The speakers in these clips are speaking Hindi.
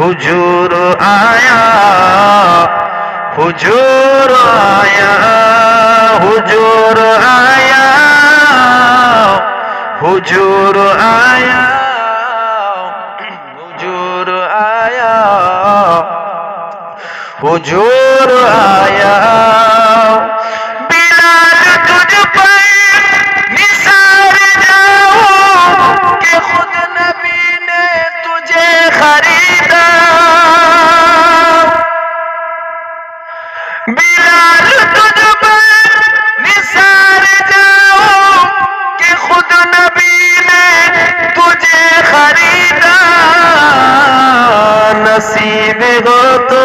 हुजूर आया, हुजूर आया, हुजूर आया, हुजूर आया, हुजूर आया, हुजूर आया। बिलाल तुझ पर निसार जाऊं कि खुद नबी ने तुझे खरीदा। बिलाल तुझ पर निसार जाऊं कि खुद नबी ने तुझे खरीदा। नसीब हो तो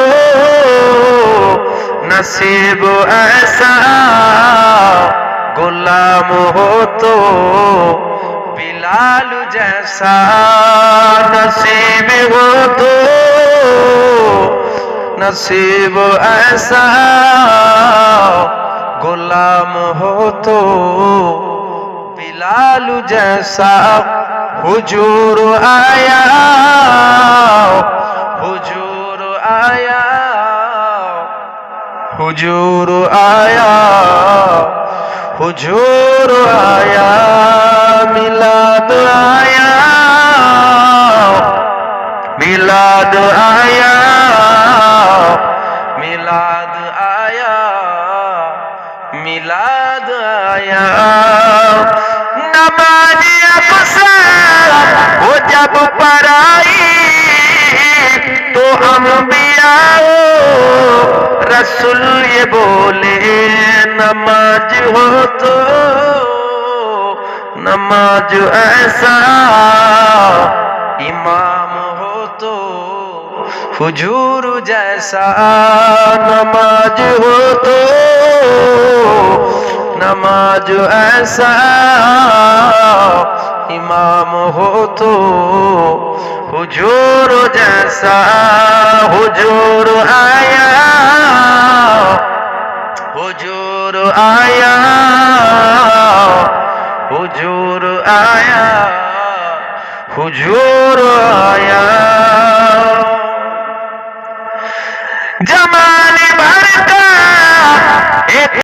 नसीब ऐसा, गुलाम हो तो बिलाल जैसा। नसीब हो तो नसीब ऐसा, गुलाम हो तो बिलाल जैसा। हुजूर आया, हुजूर आया, हुजूर आया, हुजूर आया। मिलाद आया, मिलाद आया, मिलाद आया, मिलाद आया। नमाज अफसर वो जब पढ़ाई तो अंबिया रसूल ये बोले, नमाज हो तो नमाज ऐसा, इमाम हो तो हुजूर जैसा। नमाज हो तो नमाज ऐसा, इमाम हो तो हुजूर जैसा। हुजूर आया, हुजूर आया, हुजूर आया, हुजूर आया।